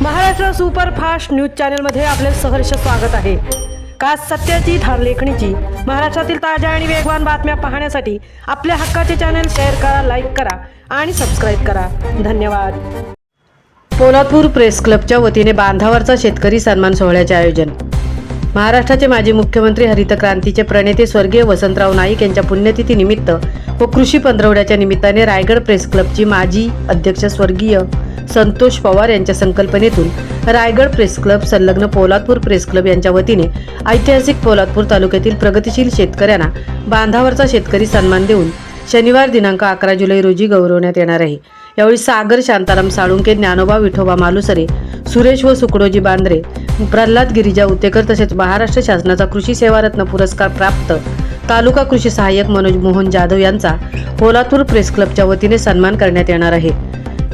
Maharashtra superfast news चॅनलमध्ये आपले सहर्ष स्वागत आहे। का सत्याची धार लेखणीची महाराष्ट्रातील ताज्या आणि वेगवान बातम्या पाहण्यासाठी आपल्या हक्काचे चॅनल शेअर करा, लाईक करा आणि सबस्क्राईब करा। धन्यवाद। पोलादपूर प्रेस क्लबच्या वतीने बांधावरचा शेतकरी सन्मान सोहळ्याचे आयोजन। महाराष्ट्राचे माजी मुख्यमंत्री हरित क्रांतीचे प्रणेते स्वर्गीय वसंतराव नाईक यांच्या पुण्यतिथी निमित्त व कृषी पंधरवड्याच्या निमित्ताने रायगड प्रेस क्लबची माजी अध्यक्ष स्वर्गीय संतोष पवार यांच्या संकल्पनेतून रायगड प्रेस क्लब संलग्न पोलादपूर प्रेस क्लब यांच्या वतीने ऐतिहासिक पोलादपूर तालुक्यातील प्रगतिशील शेतकऱ्यांना बांधावरचा शेतकरी सन्मान देऊन शनिवार दिनांक 11 जुलै रोजी गौरवण्यात येणार आहे। यावेळी सागर शांताराम साळुंके, ज्ञानोबा विठोबा मालुसरे, सुरेश व सुकडोजी बांद्रे, प्रल्हाद गिरिजा उत्तेकर तसेच महाराष्ट्र शासनाचा कृषी सेवारत्न पुरस्कार प्राप्त तालुका कृषी सहाय्यक मनोज मोहन जाधव यांचा पोलादपूर प्रेस क्लबच्या वतीने सन्मान करण्यात येणार आहे।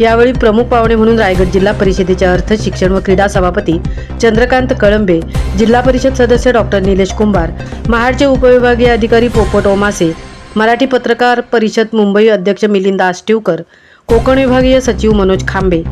यावेळी प्रमुख पाहुणे म्हणून रायगड जिल्हा परिषदेचे अर्थ, शिक्षण व क्रीडा सभापती चंद्रकांत कळंबे, जिल्हा परिषद सदस्य डॉक्टर निलेश कुंभार, महाडचे उपविभागीय अधिकारी पोपट ओमासे, मराठी पत्रकार परिषद मुंबई अध्यक्ष मिलिंद आष्टीवकर, कोकण विभागीय सचिव मनोज खांबे,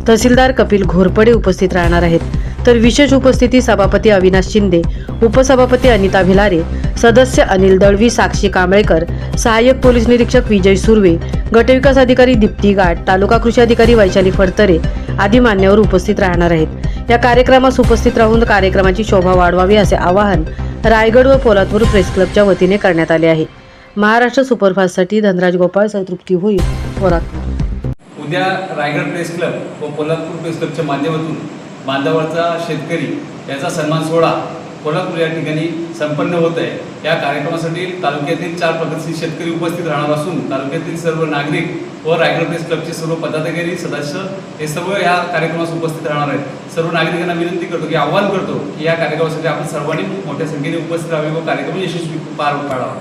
तहसीलदार कपिल घोरपडे उपस्थित राहणार आहेत। तर विशेष उपस्थिती सभापती अविनाश शिंदे, उपसभापती अनिता भिलारे, सदस्य अनिल दळवी, साक्षी कांबळेकर, सहाय्यक पोलीस निरीक्षक विजय सुर्वे, गटविकास अधिकारी दीप्ती गाठ, तालुका कृषी अधिकारी वैशाली फडतरे आदी मान्यवर उपस्थित राहणार आहेत। या कार्यक्रमास उपस्थित राहून कार्यक्रमाची शोभा वाढवावी असे आवाहन रायगड व पोलादपूर प्रेस क्लबच्या वतीने करण्यात आले आहे। महाराष्ट्र सुपरफास्टसाठी धनराज गोपाळ, तृप्ती होईल, पोलादपूर। उद्या रायगड प्रेस क्लब व पोलादपूर प्रेस क्लबच्या माध्यमातून बांधावरचा शेतकरी याचा सन्मान सोहळा पोलादपूर या ठिकाणी संपन्न होत आहे। या कार्यक्रमासाठी तालुक्यातील 4 प्रगतशील शेतकरी उपस्थित राहणार असून तालुक्यातील सर्व नागरिक व रायगड प्रेस क्लबचे सर्व पदाधिकारी, सदस्य हे सर्व या कार्यक्रमास उपस्थित राहणार आहेत। सर्व नागरिकांना विनंती करतो की आवाहन करतो की या कार्यक्रमासाठी आपण सर्वांनी मोठ्या संख्येने उपस्थित राहावे व कार्यक्रम यशस्वी पार पाडावा।